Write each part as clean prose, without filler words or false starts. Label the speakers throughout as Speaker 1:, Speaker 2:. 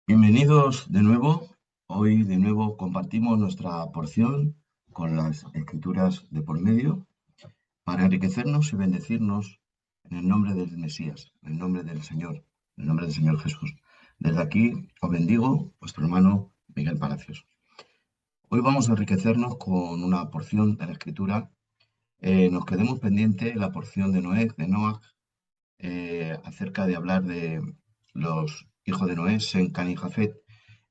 Speaker 1: Bienvenidos de nuevo. Hoy de nuevo compartimos nuestra porción con las escrituras de por medio para enriquecernos y bendecirnos en el nombre del Mesías, en el nombre del Señor, en el nombre del Señor Jesús. Desde aquí os bendigo, vuestro hermano Miguel Palacios. Hoy vamos a enriquecernos con una porción de la escritura. Nos quedemos pendiente la porción de Noé, de Noah, acerca de hablar de los hijos de Noé, Sem, Cam y Jafet.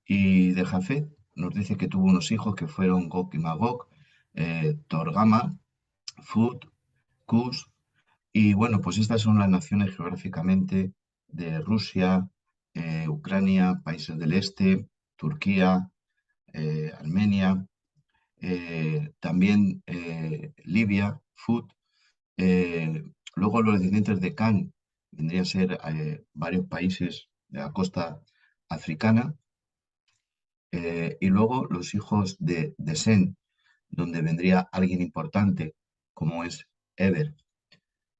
Speaker 1: Y de Jafet nos dice que tuvo unos hijos que fueron Gog y Magog, Torgama, Fut, Cus. Y bueno, pues estas son las naciones geográficamente de Rusia, Ucrania, países del este, Turquía, Armenia, también Libia, Fut. Eh, Luego los descendientes de Can vendrían a ser varios países de la costa africana. Y luego los hijos de Sen, donde vendría alguien importante, como es Eber.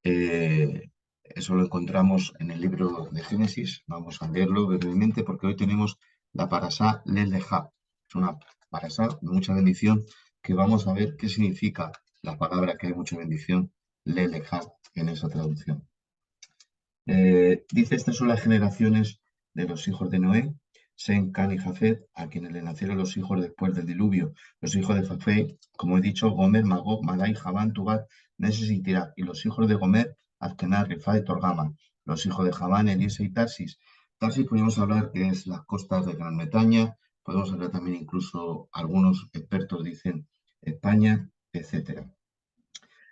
Speaker 1: Eso lo encontramos en el libro de Génesis. Vamos a leerlo brevemente porque hoy tenemos la parasá Lel Leja. Es una parasá de mucha bendición que vamos a ver qué significa la palabra que hay mucha bendición, Lel Leja, en esa traducción. Dice, estas son las generaciones de los hijos de Noé, Sem, Cam y Jafet, a quienes le nacieron los hijos después del diluvio. Los hijos de Jafet, como he dicho, Gomer, Magog, Madai, Javán, Tubal, Meses y Tirá. Y los hijos de Gomer, Azkenaz, Rifá y Torgama. Los hijos de Javán, Eliezer y Tarsis. Tarsis podemos hablar que es las costas de Gran Bretaña, podemos hablar también incluso, algunos expertos dicen España, etcétera.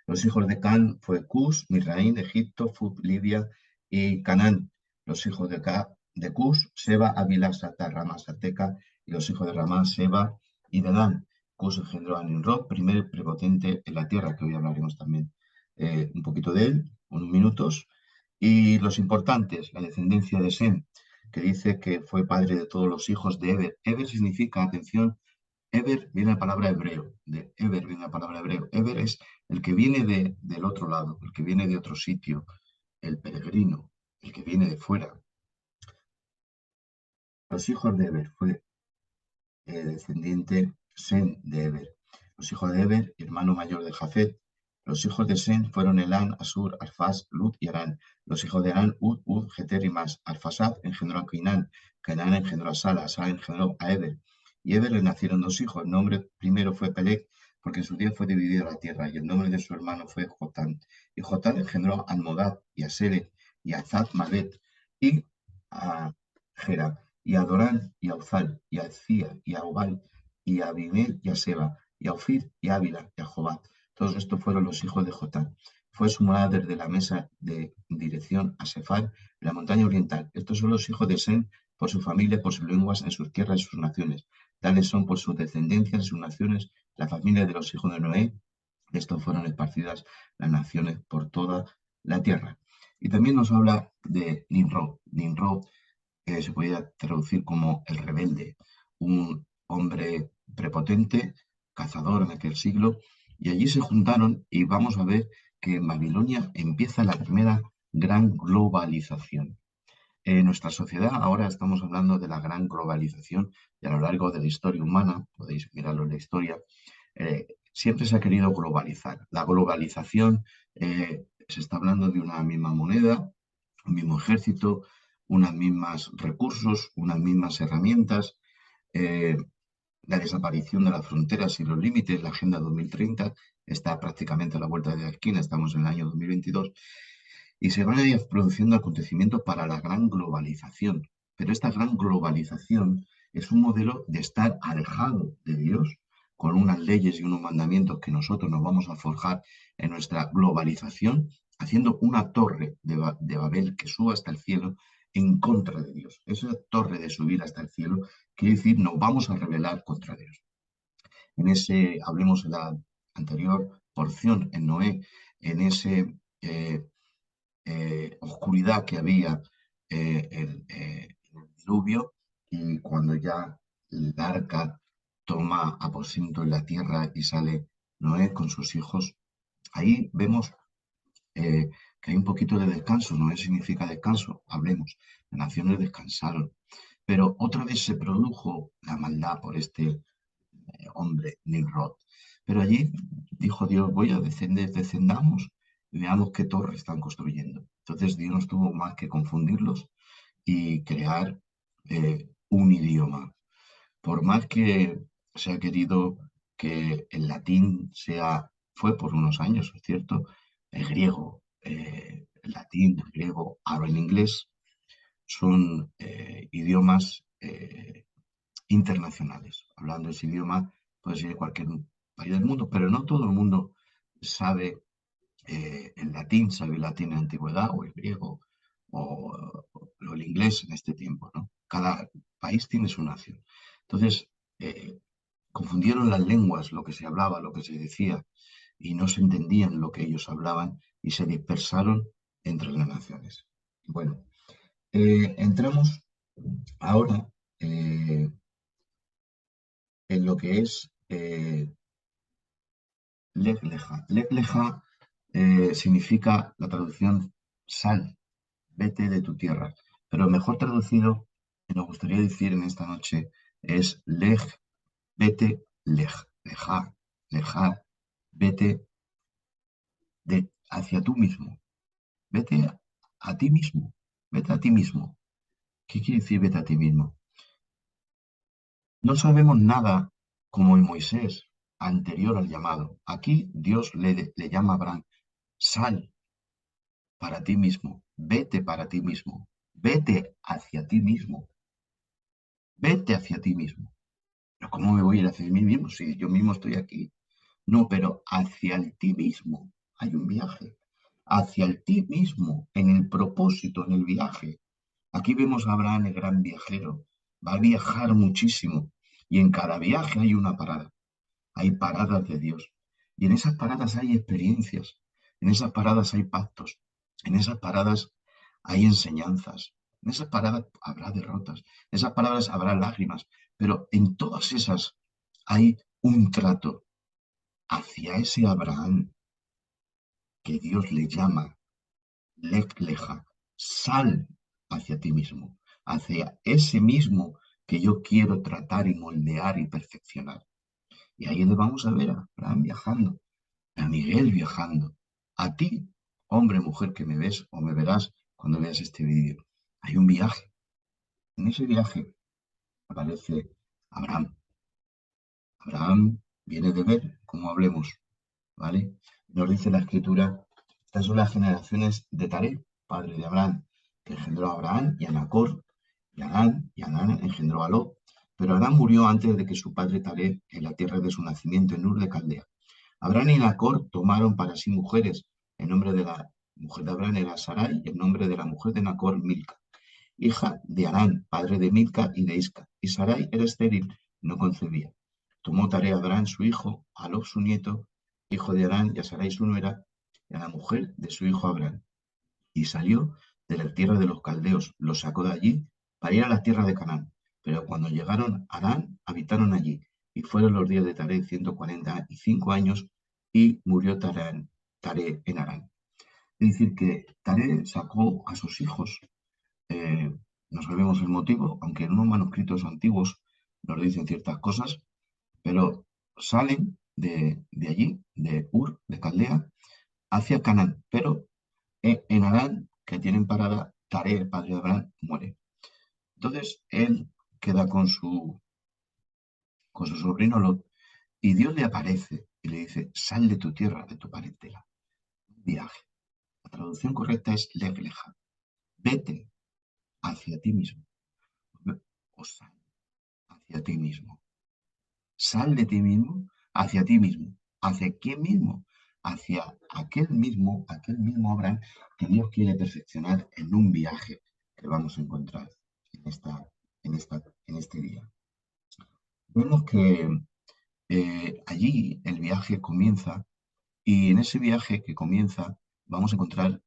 Speaker 1: Los hijos de Can fue Cus, Misraín, Egipto, Fut, Libia y Canaán. Los hijos de Cus, Seba, Avila, Sata, Rama, Sateca. Y los hijos de Ramá, Seba y Dedán. Cus engendró a Nimrod, primer prepotente en la tierra, que hoy hablaremos también un poquito de él, unos minutos. Y los importantes, la descendencia de Sem, que dice que fue padre de todos los hijos de Eber. Eber significa, atención, Eber viene la palabra hebreo, de Eber viene la palabra hebreo. Eber es el que viene del otro lado, el que viene de otro sitio, el peregrino, el que viene de fuera. Los hijos de Eber fue descendiente Sem de Eber. Los hijos de Eber, hermano mayor de Jafet. Los hijos de Sem fueron Elán, Asur, Arfaz, Lut y Arán. Los hijos de Arán, Ud, Geter y Mas. Arfasad engendró a Cainán. Cainán engendró a Sala. Sala engendró a Eber. Y Eber le nacieron dos hijos. El nombre primero fue Peleg, porque en su día fue dividida la tierra. Y el nombre de su hermano fue Jotán. Y Jotán engendró a Almodad y a Seret y a Zat Malet y a Gera y a Dorán, y a Uzal, y a Cía, y a Obal, y a Abimel, y a Seba, y a Ofir, y a Ávila, y a Jobat. Todos estos fueron los hijos de Jotán. Fue su morada desde la mesa de dirección a Sefar, en la montaña oriental. Estos son los hijos de Sem, por su familia, por sus lenguas, en sus tierras y sus naciones. Tales son por sus descendencias, en sus naciones, la familia de los hijos de Noé. Estos fueron esparcidas las naciones por toda la tierra. Y también nos habla de Nimrod. Nimrod se podía traducir como el rebelde, un hombre prepotente, cazador en aquel siglo, y allí se juntaron y vamos a ver que en Babilonia empieza la primera gran globalización. En nuestra sociedad ahora estamos hablando de la gran globalización y a lo largo de la historia humana, podéis mirarlo en la historia, siempre se ha querido globalizar. La globalización se está hablando de una misma moneda, un mismo ejército, unas mismas recursos, unas mismas herramientas, eh, la desaparición de las fronteras y los límites, la Agenda 2030 está prácticamente a la vuelta de la esquina, estamos en el año 2022, y se van a ir produciendo acontecimientos para la gran globalización. Pero esta gran globalización es un modelo de estar alejado de Dios, con unas leyes y unos mandamientos que nosotros nos vamos a forjar en nuestra globalización, haciendo una torre de Babel que suba hasta el cielo en contra de Dios. Esa torre de subir hasta el cielo quiere decir nos vamos a rebelar contra Dios. En ese, hablemos en la anterior porción, en Noé, en ese oscuridad que había en el diluvio, y cuando ya el arca toma aposento en la tierra y sale Noé con sus hijos, ahí vemos que hay un poquito de descanso. Noé significa descanso, hablemos. Las naciones descansaron. pero otra vez se produjo la maldad por este hombre, Nimrod. Pero allí dijo Dios, voy a descender, descendamos y veamos qué torre están construyendo. Entonces Dios no tuvo más que confundirlos y crear un idioma. Por más que se ha querido que el latín fue por unos años, es cierto, el griego, el latín, el griego, ahora el inglés, son idiomas internacionales. Hablando ese idioma, puede ser de cualquier país del mundo, pero no todo el mundo sabe el latín, sabe el latín en la antigüedad, o el griego, o el inglés en este tiempo, ¿no? Cada país tiene su nación. Entonces, eh, confundieron las lenguas, lo que se hablaba, lo que se decía, y no se entendían lo que ellos hablaban y se dispersaron entre las naciones. Bueno, entramos ahora en lo que es Leg Leja. Leg Leja significa la traducción sal, vete de tu tierra. Pero mejor traducido, que nos gustaría decir en esta noche, es Leg, vete, Lej, Leja, Leja, vete hacia tú mismo. Vete a ti mismo. Vete a ti mismo. ¿Qué quiere decir vete a ti mismo? No sabemos nada como en Moisés, anterior al llamado. Aquí Dios le llama a Abraham, sal para ti mismo, vete para ti mismo, vete hacia ti mismo, vete hacia ti mismo. Pero ¿cómo me voy a ir hacia mí mismo si yo mismo estoy aquí? No, pero hacia el ti mismo hay un viaje, hacia el ti mismo, en el propósito, en el viaje. Aquí vemos a Abraham, el gran viajero, va a viajar muchísimo y en cada viaje hay una parada. Hay paradas de Dios. Y en esas paradas hay experiencias, en esas paradas hay pactos, en esas paradas hay enseñanzas, en esas paradas habrá derrotas, en esas paradas habrá lágrimas, pero en todas esas hay un trato hacia ese Abraham que Dios le llama Lej Leja, sal hacia ti mismo, hacia ese mismo que yo quiero tratar y moldear y perfeccionar. Y ahí le vamos a ver a Abraham viajando, a Miguel viajando, a ti, hombre, mujer que me ves o me verás cuando veas este vídeo. Hay un viaje. En ese viaje aparece Abraham. Abraham viene de ver, como hablemos, ¿vale? Nos dice la escritura, estas son las generaciones de Taré, padre de Abraham, que engendró a Abraham y a Nacor, y Arán engendró a Lot. Pero Abraham murió antes de que su padre Taré en la tierra de su nacimiento, en Ur de Caldea. Abraham y Nacor tomaron para sí mujeres. El nombre de la mujer de Abraham era Sarai y el nombre de la mujer de Nacor, Milca, hija de Arán, padre de Milca y de Isca. Y Sarai era estéril, no concebía. Tomó tarea a Abraham su hijo, a Lot su nieto, hijo de Arán, y a Sarai su nuera, y a la mujer de su hijo Abraham. Y salió de la tierra de los caldeos, los sacó de allí para ir a la tierra de Canaán. Pero cuando llegaron a Arán, habitaron allí, y fueron los días de Taré 145 años, y murió Taré en Arán. Es decir, que Taré sacó a sus hijos, eh, no sabemos el motivo, aunque en unos manuscritos antiguos nos dicen ciertas cosas, pero salen de allí, de Ur, de Caldea, hacia Canaán, pero en Arán, que tienen parada, Taré, el padre de Abraham, muere. Entonces él queda con su sobrino Lot y Dios le aparece y le dice, sal de tu tierra, de tu parentela, viaje. La traducción correcta es Leg Leja, vete hacia ti mismo, o sal hacia ti mismo. Sal de ti mismo hacia ti mismo. ¿Hacia quién mismo? Hacia aquel mismo Abraham que Dios quiere perfeccionar en un viaje que vamos a encontrar en este día. Vemos que allí el viaje comienza y en ese viaje que comienza vamos a encontrar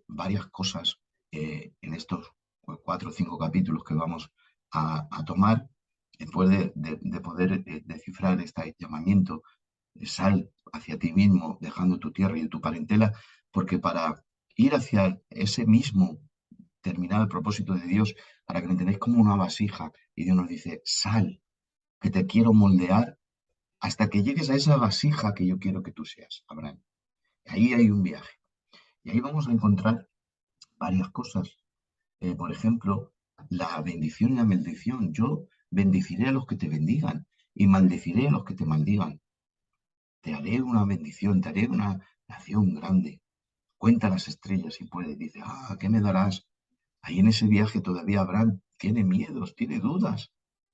Speaker 1: varias cosas en estos 4 o 5 capítulos que vamos a tomar después de poder descifrar este llamamiento, sal hacia ti mismo, dejando tu tierra y tu parentela, porque para ir hacia ese mismo terminar el propósito de Dios, para que lo entendáis como una vasija. Y Dios nos dice, sal, que te quiero moldear hasta que llegues a esa vasija que yo quiero que tú seas, Abraham. Ahí hay un viaje. Y ahí vamos a encontrar varias cosas. Por ejemplo, la bendición y la maldición. Yo bendeciré a los que te bendigan y maldeciré a los que te maldigan. Te haré una bendición, te haré una nación grande. Cuenta las estrellas si puedes. Dice, ¿qué me darás? Ahí en ese viaje todavía Abraham tiene miedos, tiene dudas.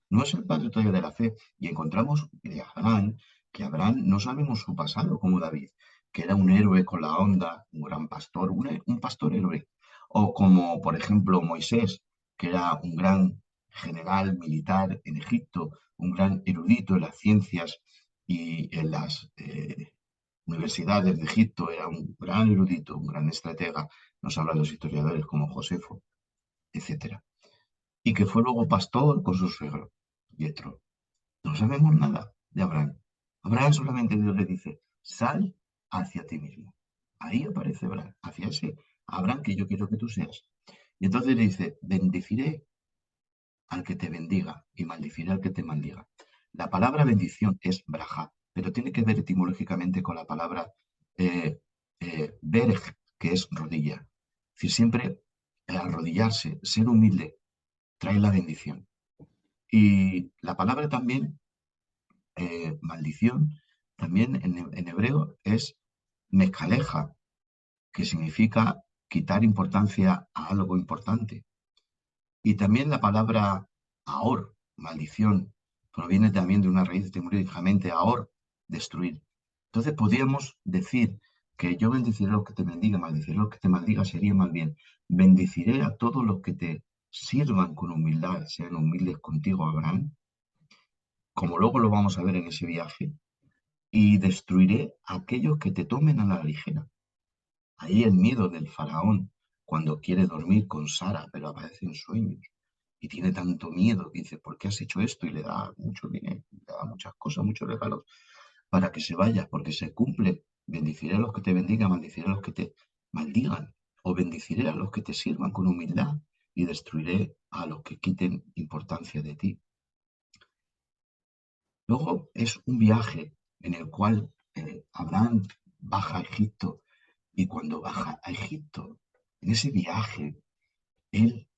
Speaker 1: No es el padre todavía de la fe. Y encontramos de Abraham que Abraham no sabemos su pasado como David, que era un héroe con la onda, un gran pastor, un pastor héroe. O como, por ejemplo, Moisés, que era un gran general militar en Egipto, un gran erudito en las ciencias y en las universidades de Egipto, era un gran erudito, un gran estratega. Nos hablan los historiadores como Josefo, etcétera. Y que fue luego pastor con su suegro, Yetro. No sabemos nada de Abraham. Abraham solamente Dios le dice, sal hacia ti mismo. Ahí aparece Abraham, hacia ese Abraham que yo quiero que tú seas. Y entonces le dice, bendeciré al que te bendiga y maldeciré al que te maldiga. La palabra bendición es braja, pero tiene que ver etimológicamente con la palabra berj, que es rodilla. Es decir, siempre arrodillarse, ser humilde, trae la bendición. Y la palabra también, maldición, también en hebreo es mecaleja, que significa quitar importancia a algo importante. Y también la palabra ahor, maldición, proviene también de una raíz etimológicamente ahor, destruir. Entonces podríamos decir que yo bendeciré a los que te bendiga, maldeciré a los que te maldiga, sería más bien, bendeciré a todos los que te sirvan con humildad, sean humildes contigo, Abraham, como luego lo vamos a ver en ese viaje, y destruiré a aquellos que te tomen a la ligera. Ahí el miedo del faraón cuando quiere dormir con Sara, pero aparece en sueños y tiene tanto miedo que dice, ¿por qué has hecho esto? Y le da mucho dinero, le da muchas cosas, muchos regalos para que se vaya, porque se cumple. Bendiciré a los que te bendigan, maldiciré a los que te maldigan, o bendiciré a los que te sirvan con humildad y destruiré a los que quiten importancia de ti. Luego es un viaje en el cual Abraham baja a Egipto y cuando baja a Egipto, en ese viaje, él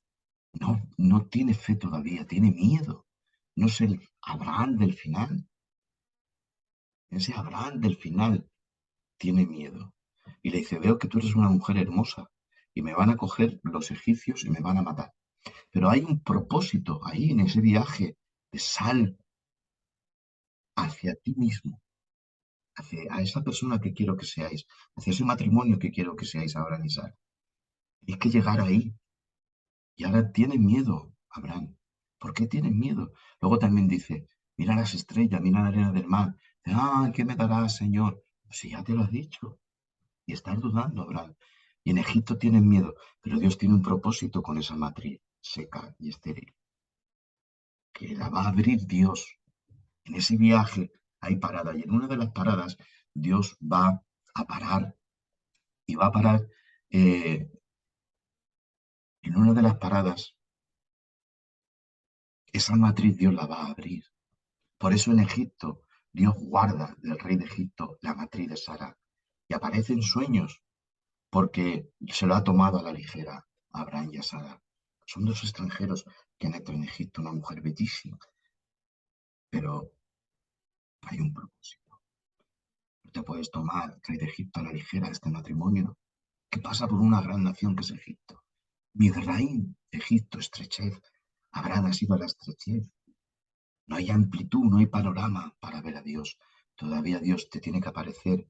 Speaker 1: no tiene fe todavía, tiene miedo. No es el Abraham del final. Ese Abraham del final tiene miedo. Y le dice, veo que tú eres una mujer hermosa y me van a coger los egipcios y me van a matar. Pero hay un propósito ahí en ese viaje de sal hacia ti mismo, hacia a esa persona que quiero que seáis, hacia ese matrimonio que quiero que seáis Abraham y Sara. Y es que llegar ahí. Y ahora tiene miedo, Abraham. ¿Por qué tiene miedo? Luego también dice, mira las estrellas, mira la arena del mar. ¿Qué me darás, Señor? Pues si ya te lo has dicho. Y estás dudando, Abraham. Y en Egipto tienen miedo, pero Dios tiene un propósito con esa matriz seca y estéril, que la va a abrir Dios. En ese viaje hay parada, y en una de las paradas Dios va a parar, y va a parar, en una de las paradas, esa matriz Dios la va a abrir. Por eso en Egipto Dios guarda del rey de Egipto la matriz de Sara y aparece en sueños porque se lo ha tomado a la ligera a Abraham y a Sara. Son dos extranjeros que han entrado en Egipto, una mujer bellísima, pero hay un propósito. No te puedes tomar, rey de Egipto, a la ligera este matrimonio que pasa por una gran nación que es Egipto. Midraim, Egipto, estrechez. Abraham ha sido la estrechez. No hay amplitud, no hay panorama para ver a Dios. Todavía Dios te tiene que aparecer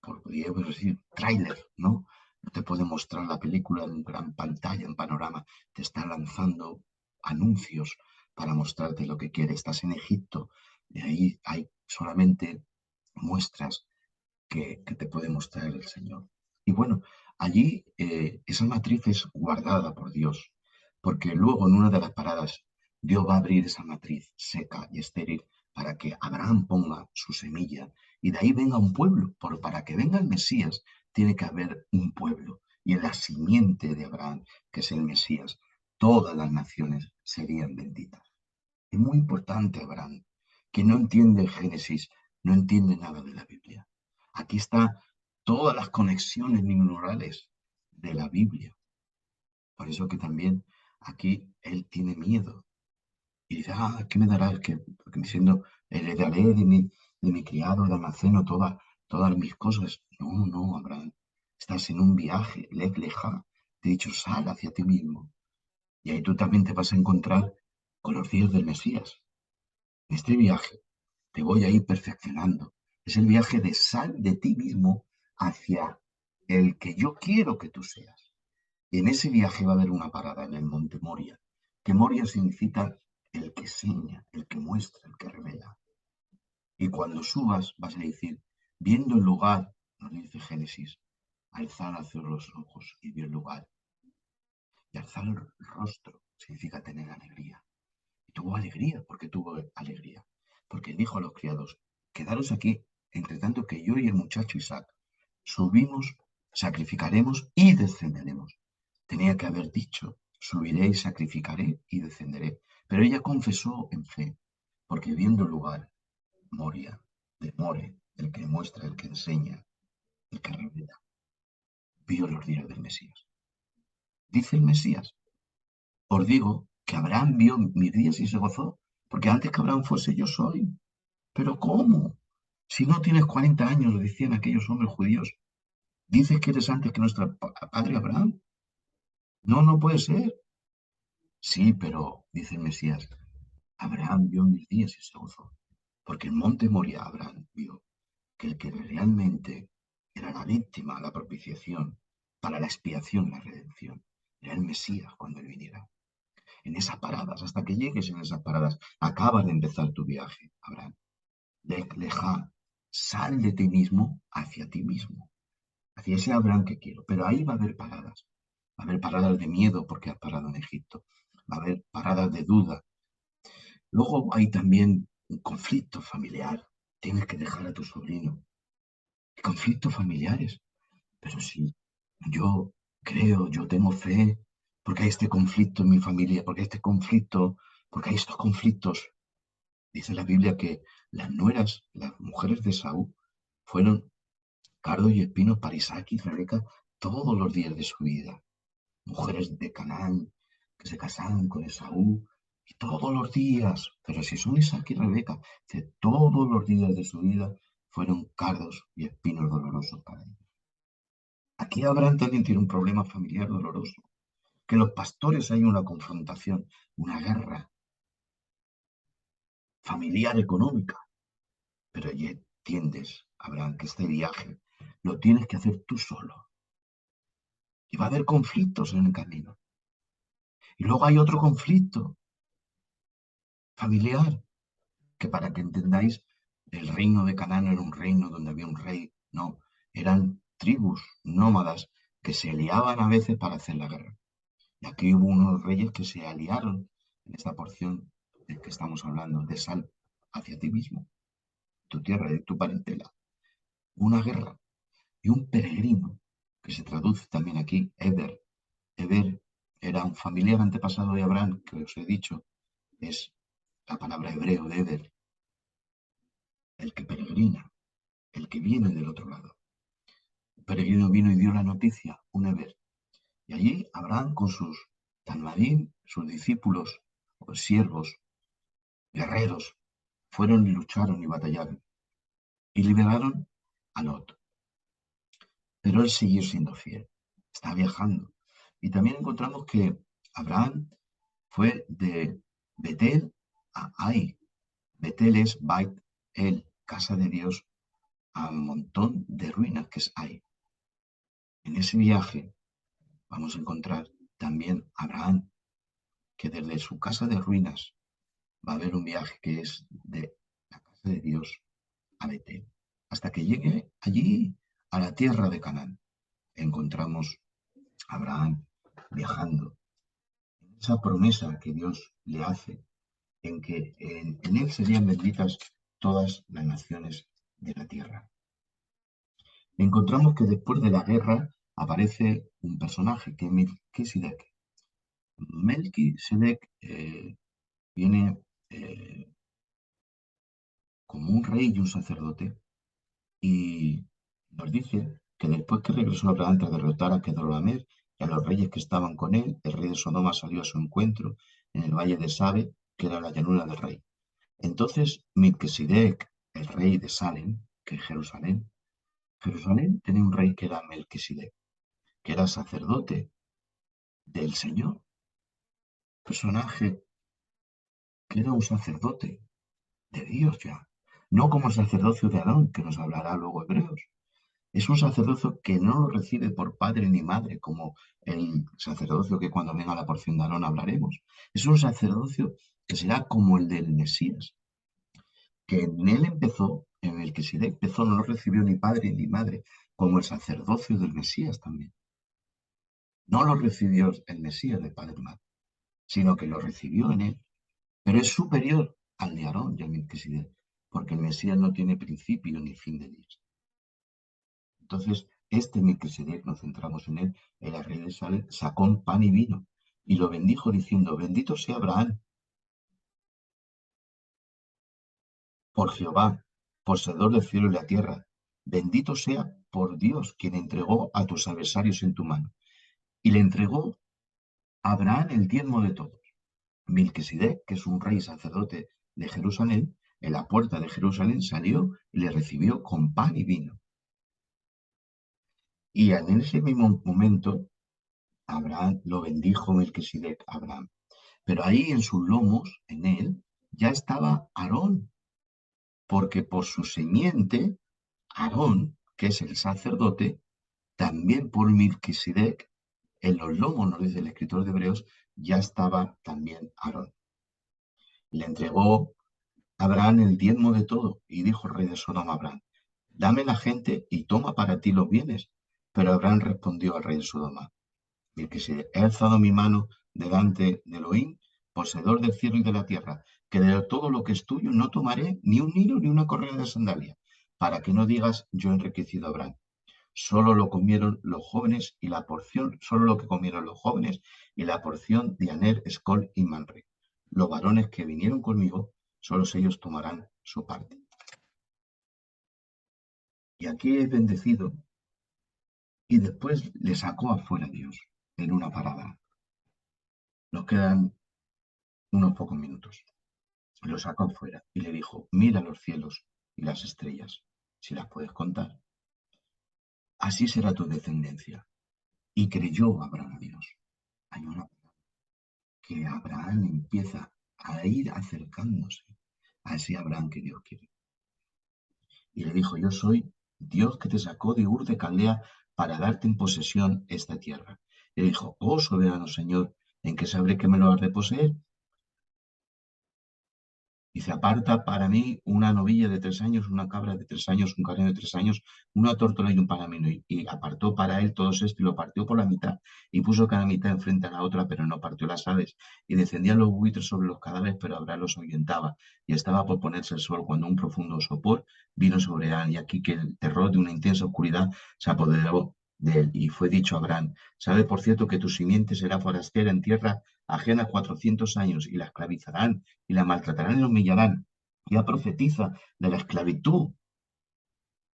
Speaker 1: podríamos decir, tráiler, ¿no? No te puede mostrar la película en gran pantalla, en panorama. Te está lanzando anuncios para mostrarte lo que quiere. Estás en Egipto y ahí hay solamente muestras que te puede mostrar el Señor. Y bueno, allí esa matriz es guardada por Dios, porque luego en una de las paradas Dios va a abrir esa matriz seca y estéril para que Abraham ponga su semilla y de ahí venga un pueblo. Para que venga el Mesías tiene que haber un pueblo. y en la simiente de Abraham, que es el Mesías, todas las naciones serían benditas. Es muy importante Abraham, que no entiende el Génesis, no entiende nada de la Biblia. Aquí están todas las conexiones neurales de la Biblia. Por eso que también aquí él tiene miedo. Y dice, ¿qué me darás? Porque diciendo, le daré de mi criado, de almaceno, todas mis cosas. No, no, Abraham. Estás en un viaje, leja. Te he dicho, sal hacia ti mismo. Y ahí tú también te vas a encontrar con los días del Mesías. En este viaje te voy a ir perfeccionando. Es el viaje de sal de ti mismo hacia el que yo quiero que tú seas. Y en ese viaje va a haber una parada en el monte Moria, que Moria significa el que enseña, el que muestra, el que revela. Y cuando subas vas a decir, viendo el lugar, nos dice Génesis, alzar hacia los ojos y vio el lugar. Y alzar el rostro significa tener alegría. Y tuvo alegría. ¿Por qué tuvo alegría? Porque dijo a los criados, quedaros aquí, entre tanto que yo y el muchacho Isaac subimos, sacrificaremos y descenderemos. Tenía que haber dicho, subiré y sacrificaré y descenderé. Pero ella confesó en fe, porque viendo el lugar, Moria, de More, el que muestra, el que enseña, el que revela, vio los días del Mesías. Dice el Mesías, os digo que Abraham vio mis días y se gozó, porque antes que Abraham fuese yo soy. ¿Pero cómo? Si no tienes 40 años, decían aquellos hombres judíos, dices que eres antes que nuestro padre Abraham. No, no puede ser. Sí, pero, dice el Mesías, Abraham vio mis días y se gozó. Porque en monte Moria Abraham vio que el que realmente era la víctima, la propiciación, para la expiación, la redención, era el Mesías cuando él viniera. En esas paradas, hasta que llegues en esas paradas, acabas de empezar tu viaje, Abraham. Leja, sal de ti mismo hacia ti mismo, hacia ese Abraham que quiero. Pero ahí va a haber paradas. Va a haber paradas de miedo porque has parado en Egipto. Va a haber paradas de duda. Luego hay también un conflicto familiar. Tienes que dejar a tu sobrino. Conflictos familiares. Pero si yo creo, yo tengo fe, porque hay este conflicto en mi familia, porque hay este conflicto, porque hay estos conflictos. Dice la Biblia que las nueras, las mujeres de Saúl, fueron cardos y espinos para Isaac y Rebeca todos los días de su vida. Mujeres de Canaán que se casaron con Esaú y todos los días, pero si son Isaac y Rebeca, que todos los días de su vida fueron cardos y espinos dolorosos para ellos. Aquí Abraham también tiene un problema familiar doloroso, que los pastores hay una confrontación, una guerra familiar económica, pero ya entiendes, Abraham, que este viaje lo tienes que hacer tú solo. Y va a haber conflictos en el camino. Y luego hay otro conflicto familiar, que para que entendáis, el reino de Canaán no era un reino donde había un rey, no, eran tribus nómadas que se aliaban a veces para hacer la guerra. Y aquí hubo unos reyes que se aliaron en esta porción de que estamos hablando, de sal hacia ti mismo, tu tierra, de tu parentela. Una guerra y un peregrino, que se traduce también aquí, Eber. Eber era un familiar antepasado de Abraham, que os he dicho, es la palabra hebreo de Eber, el que peregrina, el que viene del otro lado. Un peregrino vino y dio la noticia, un Eber. Y allí Abraham con sus talmadín, sus discípulos, o siervos, guerreros, fueron y lucharon y batallaron y liberaron a Lot. Pero él siguió siendo fiel, está viajando. Y también encontramos que Abraham fue de Betel a Ai. Betel es Bait El, casa de Dios, a un montón de ruinas que es Ai. En ese viaje vamos a encontrar también a Abraham, que desde su casa de ruinas va a haber un viaje que es de la casa de Dios a Betel, hasta que llegue allí a la tierra de Canaán. Encontramos a Abraham viajando, esa promesa que Dios le hace, en que en él serían benditas todas las naciones de la tierra. Encontramos que después de la guerra, aparece un personaje que es Melquisedec. Melquisedec viene como un rey y un sacerdote, y nos dice que después que regresó Abraham tras derrotar a Kedorlaomer y a los reyes que estaban con él, el rey de Sodoma salió a su encuentro en el valle de Sabe, que era la llanura del rey. Entonces Melquisedec, el rey de Salem, que es Jerusalén, Jerusalén tenía un rey que era Melquisedec, que era sacerdote del Señor, personaje que era un sacerdote de Dios ya, no como el sacerdocio de Aarón, que nos hablará luego Hebreos. Es un sacerdocio que no lo recibe por padre ni madre, como el sacerdocio que cuando venga la porción de Aarón hablaremos. Es un sacerdocio que será como el del Mesías, que en él empezó, en el que si empezó, no lo recibió ni padre ni madre, como el sacerdocio del Mesías también. No lo recibió el Mesías de padre y madre, sino que lo recibió en él, pero es superior al de Aarón y al Melquisedec, porque el Mesías no tiene principio ni fin de días. Entonces, este Melquisedec, nos centramos en él, el rey de Salem, sacó pan y vino y lo bendijo diciendo: bendito sea Abraham por Jehová, poseedor del cielo y la tierra. Bendito sea por Dios, quien entregó a tus adversarios en tu mano. Y le entregó a Abraham el diezmo de todos. Melquisedec, que es un rey sacerdote de Jerusalén, en la puerta de Jerusalén salió y le recibió con pan y vino. Y en ese mismo momento, Abraham lo bendijo Melquisedec a Abraham. Pero ahí en sus lomos, en él, ya estaba Aarón, porque por su simiente, Aarón, que es el sacerdote, también por Melquisedec, en los lomos, nos dice el escritor de Hebreos, ya estaba también Aarón. Le entregó Abraham el diezmo de todo, y dijo el rey de Sodoma a Abraham: dame la gente y toma para ti los bienes. Pero Abraham respondió al rey de Sodoma: he alzado mi mano delante de Elohim, poseedor del cielo y de la tierra, que de todo lo que es tuyo no tomaré ni un hilo ni una correa de sandalia, para que no digas: yo he enriquecido a Abraham. Solo lo comieron los jóvenes y la porción, solo lo que comieron los jóvenes y la porción de Aner, Escol y Manre. Los varones que vinieron conmigo, solo ellos tomarán su parte. Y aquí es bendecido, y después le sacó afuera Dios en una parada. Nos quedan unos pocos minutos. Lo sacó afuera y le dijo: mira los cielos y las estrellas, si las puedes contar. Así será tu descendencia. Y creyó Abraham a Dios. Hay una que Abraham empieza a ir acercándose a ese Abraham que Dios quiere. Y le dijo: yo soy Dios que te sacó de Ur de Caldea para darte en posesión esta tierra. Y le dijo: oh soberano Señor, ¿en qué sabré que me lo has de poseer? Dice: aparta para mí una novilla de 3 años, una cabra de 3 años, un carnero de 3 años, una tórtola y un palomino. Y apartó para él todos esto y lo partió por la mitad y puso cada mitad enfrente a la otra, pero no partió las aves. Y descendían los buitres sobre los cadáveres, pero Abraham los ahuyentaba. Y estaba por ponerse el sol cuando un profundo sopor vino sobre él. Y aquí que el terror de una intensa oscuridad se apoderó de él. Y fue dicho a Abraham: sabe por cierto que tu simiente será forastera en tierra ajena 400 años, y la esclavizarán y la maltratarán y la humillarán. Ya profetiza de la esclavitud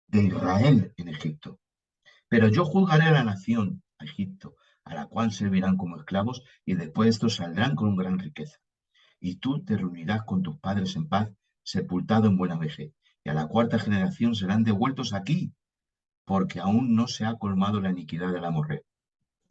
Speaker 1: de Israel en Egipto. Pero yo juzgaré a la nación, a Egipto, a la cual servirán como esclavos, y después estos saldrán con gran riqueza. Y tú te reunirás con tus padres en paz, sepultado en buena vejez. Y a la cuarta generación serán devueltos aquí, porque aún no se ha colmado la iniquidad del amorreo.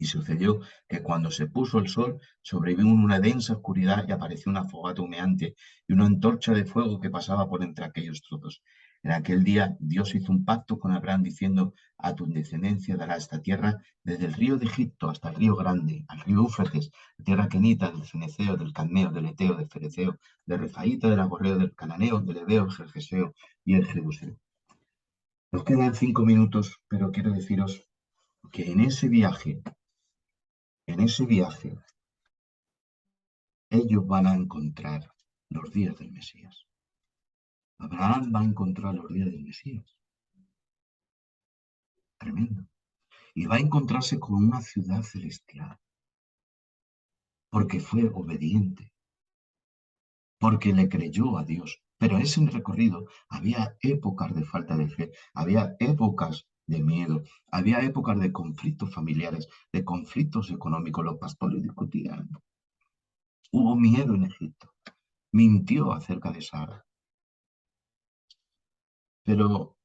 Speaker 1: Y sucedió que cuando se puso el sol, sobrevino una densa oscuridad y apareció una fogata humeante y una antorcha de fuego que pasaba por entre aquellos trozos. En aquel día Dios hizo un pacto con Abraham diciendo: a tu descendencia dará esta tierra, desde el río de Egipto hasta el río Grande, al río Éufrates, la tierra kenita, del feneceo, del cadmeo, del eteo, del fereceo, del refaíta, del amorreo, del cananeo, del heveo, el gergeseo y el jebuseo. Nos quedan 5 minutos, pero quiero deciros que en ese viaje, ellos van a encontrar los días del Mesías. Abraham va a encontrar los días del Mesías. Tremendo. y va a encontrarse con una ciudad celestial, porque fue obediente, porque le creyó a Dios. Pero en ese recorrido había épocas de falta de fe, había épocas de miedo, había épocas de conflictos familiares, de conflictos económicos. Los pastores discutían. Hubo miedo en Egipto. Mintió acerca de Sara. Pero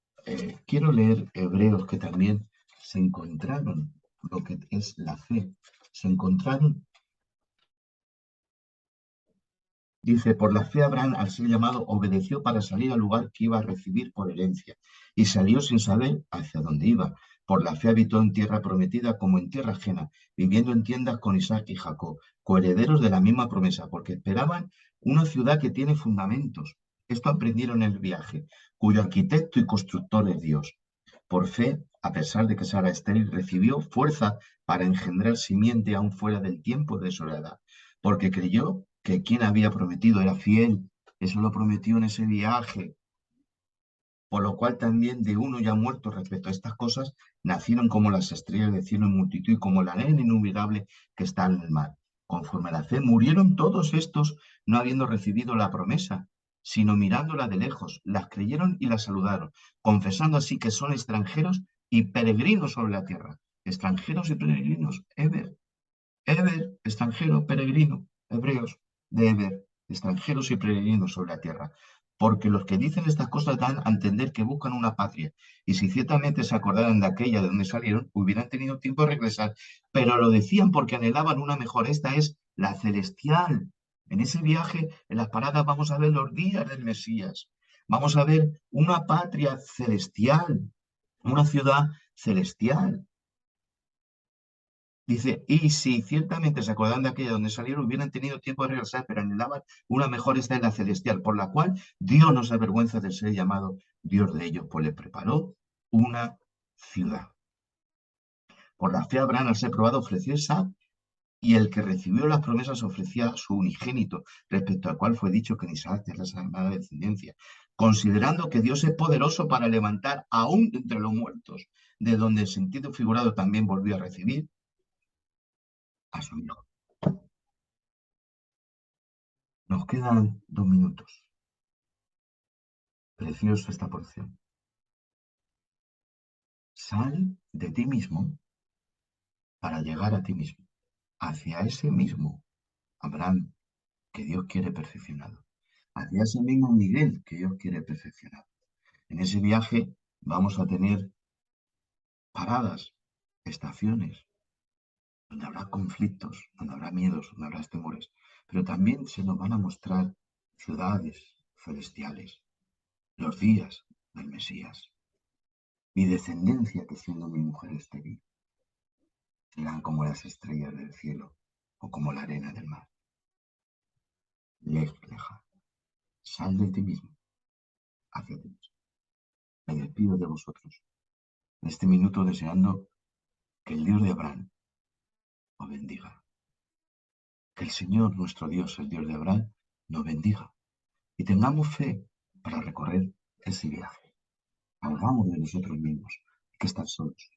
Speaker 1: quiero leer Hebreos que también se encontraron lo que es la fe. Se encontraron. Dice, por la fe Abraham, al ser llamado, obedeció para salir al lugar que iba a recibir por herencia, y salió sin saber hacia dónde iba. Por la fe habitó en tierra prometida como en tierra ajena, viviendo en tiendas con Isaac y Jacob, coherederos de la misma promesa, porque esperaban una ciudad que tiene fundamentos. Esto aprendieron en el viaje, cuyo arquitecto y constructor es Dios. Por fe, a pesar de que Sara estéril, recibió fuerza para engendrar simiente aún fuera del tiempo de su edad, porque creyó que quien había prometido era fiel. Eso lo prometió en ese viaje, por lo cual también de uno ya muerto respecto a estas cosas, nacieron como las estrellas del cielo en multitud y como la arena innumerable que está en el mar. Conforme a la fe, murieron todos estos, no habiendo recibido la promesa, sino mirándola de lejos. Las creyeron y las saludaron, confesando así que son extranjeros y peregrinos sobre la tierra. Extranjeros y peregrinos, extranjero, peregrino, hebreos de Eber, extranjeros y peregrinos sobre la tierra. Porque los que dicen estas cosas dan a entender que buscan una patria, y si ciertamente se acordaran de aquella de donde salieron, hubieran tenido tiempo de regresar, pero lo decían porque anhelaban una mejor. Esta es la celestial. En ese viaje, en las paradas, vamos a ver los días del Mesías. Vamos a ver una patria celestial, una ciudad celestial. Dice, y si ciertamente se acordaban de aquella donde salieron, hubieran tenido tiempo de regresar, pero anhelaban una mejor, esta en la celestial, por la cual Dios no se avergüenza de ser llamado Dios de ellos, pues le preparó una ciudad. Por la fe Abraham, al ser probado, ofreció Isaac, y el que recibió las promesas ofrecía a su unigénito, respecto al cual fue dicho que en Isaac es la sagrada descendencia, considerando que Dios es poderoso para levantar aún entre los muertos, de donde en sentido figurado también volvió a recibir a su hijo. Nos quedan 2 minutos. Preciosa esta porción. Sal de ti mismo para llegar a ti mismo, hacia ese mismo Abraham que Dios quiere perfeccionado, hacia ese mismo Miguel que Dios quiere perfeccionado. En ese viaje vamos a tener paradas, estaciones, donde habrá conflictos, donde habrá miedos, donde habrá temores, pero también se nos van a mostrar ciudades celestiales, los días del Mesías, mi descendencia que siendo mi mujer estéril serán como las estrellas del cielo o como la arena del mar. Leja, sal de ti mismo, hacia ti mismo. Me despido de vosotros en este minuto deseando que el Dios de Abraham os bendiga. Que el Señor, nuestro Dios, el Dios de Abraham, nos bendiga y tengamos fe para recorrer ese viaje. Hagamos de nosotros mismos que estar solos,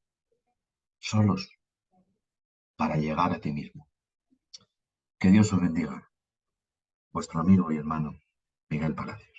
Speaker 1: solos para llegar a ti mismo. Que Dios os bendiga. Vuestro amigo y hermano, Miguel Palacio.